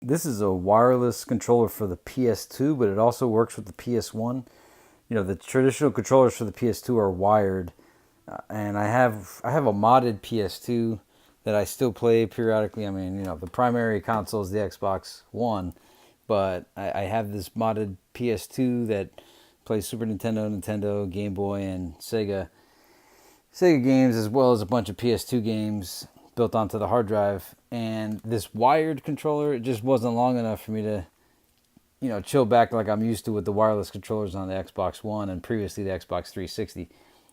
This is a wireless controller for the PS2, but it also works with the PS1. You know, the traditional controllers for the PS2 are wired, and I have a modded PS2 that I still play periodically. I mean, you know, the primary console is the Xbox One, but I have this modded PS2 that plays Super Nintendo, Nintendo, Game Boy, and Sega games, as well as a bunch of PS2 games built onto the hard drive. And this wired controller, it just wasn't long enough for me to, you know, chill back like I'm used to with the wireless controllers on the Xbox One and previously the Xbox 360.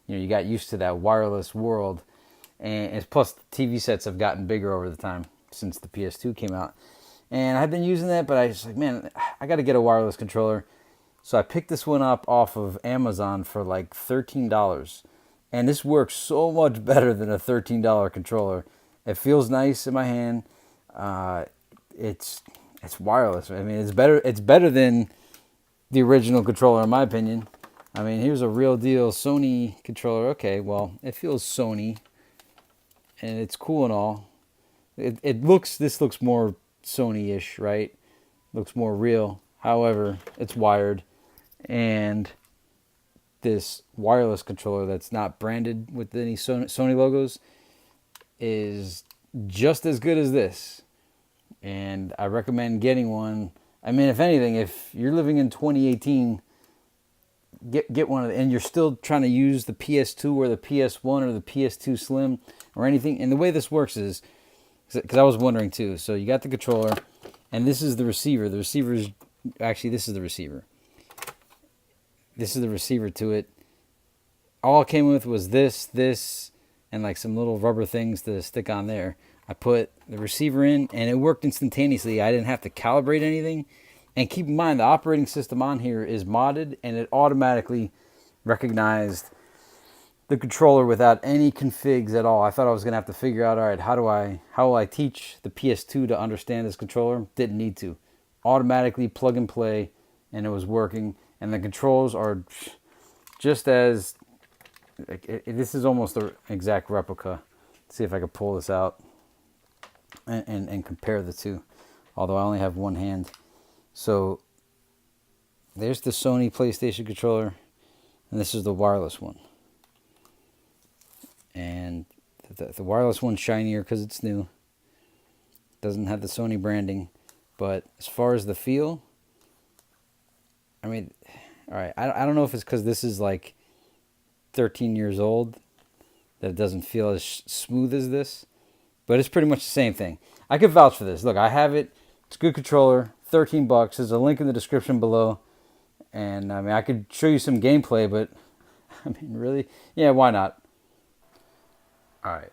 You know, you got used to that wireless world, and plus the TV sets have gotten bigger over the time since the PS2 came out. And I've been using that, but I just like, man, I got to get a wireless controller. So I picked this one up off of Amazon for like $13. And this works so much better than a $13 controller. It feels nice in my hand. Uh, it's it's wireless. I mean, it's better. It's better than the original controller, in my opinion. I mean, here's a real deal Sony controller. Okay, well, it feels Sony, and it's cool and all. This looks more Sony-ish, right? Looks more real. However, it's wired, and this wireless controller that's not branded with any Sony logos is just as good as this. And I recommend getting one. I mean, if anything, if you're living in 2018, get one of the, and you're still trying to use the PS2 or the PS1 or the PS2 Slim or anything. And the way this works is, because I was wondering too. So you got the controller, and this is the receiver. The receiver is actually, this is the receiver. This is the receiver to it. All it came with was this, and like some little rubber things to stick on there. I put the receiver in, and it worked instantaneously. I didn't have to calibrate anything. And keep in mind, the operating system on here is modded, and it automatically recognized the controller without any configs at all. I thought I was going to have to figure out, all right, how will I teach the PS2 to understand this controller? Didn't need to. Automatically plug and play, and it was working. And the controls are just as, this is almost an exact replica. Let's see if I can pull this out and compare the two, although I only have one hand. So there's the Sony PlayStation controller, and this is the wireless one. And the wireless one's shinier because it's new. Doesn't have the Sony branding. But as far as the feel, I mean, all right, I don't know if it's because this is like 13 years old that it doesn't feel as smooth as this, but it's pretty much the same thing. I could vouch for this. Look, I have it. It's a good controller. $13. There's a link in the description below. And I mean, I could show you some gameplay, but I mean, really? Yeah, why not? All right.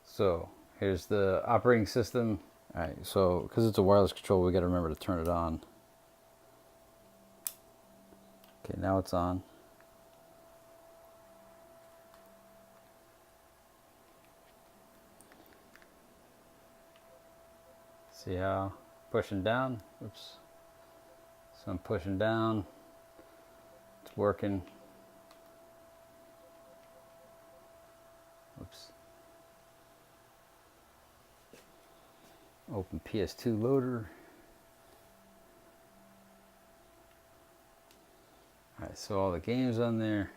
So here's the operating system. All right. So because it's a wireless controller, we got to remember to turn it on. Okay, now it's on. See how pushing down? Oops. So I'm pushing down. It's working. Oops. Open PS2 loader. Alright, so all the games on there.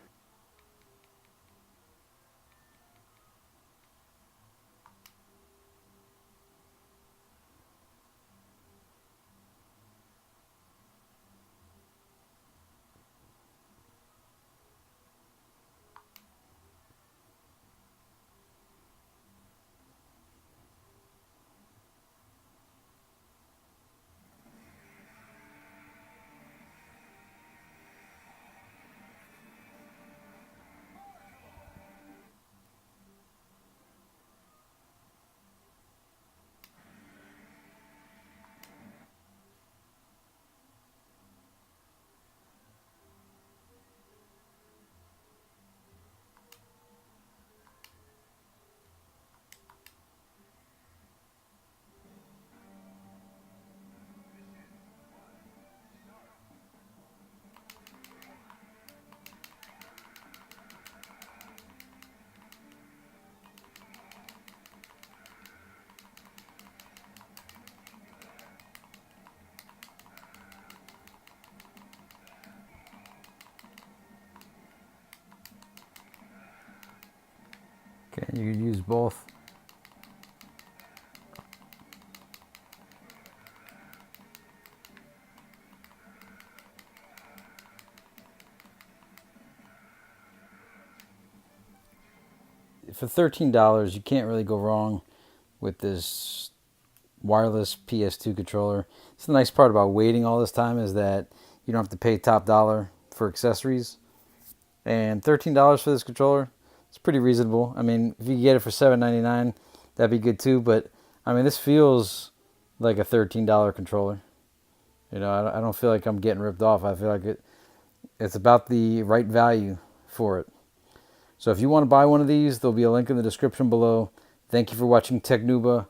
Okay, you can use both. For $13, you can't really go wrong with this wireless PS2 controller. It's the nice part about waiting all this time is that you don't have to pay top dollar for accessories. And $13 for this controller, it's pretty reasonable. I mean, if you could get it for $7.99, that'd be good too. But I mean, this feels like a $13 controller. You know, I don't feel like I'm getting ripped off. I feel like it's about the right value for it. So if you want to buy one of these, there'll be a link in the description below. Thank you for watching Tech Nuba.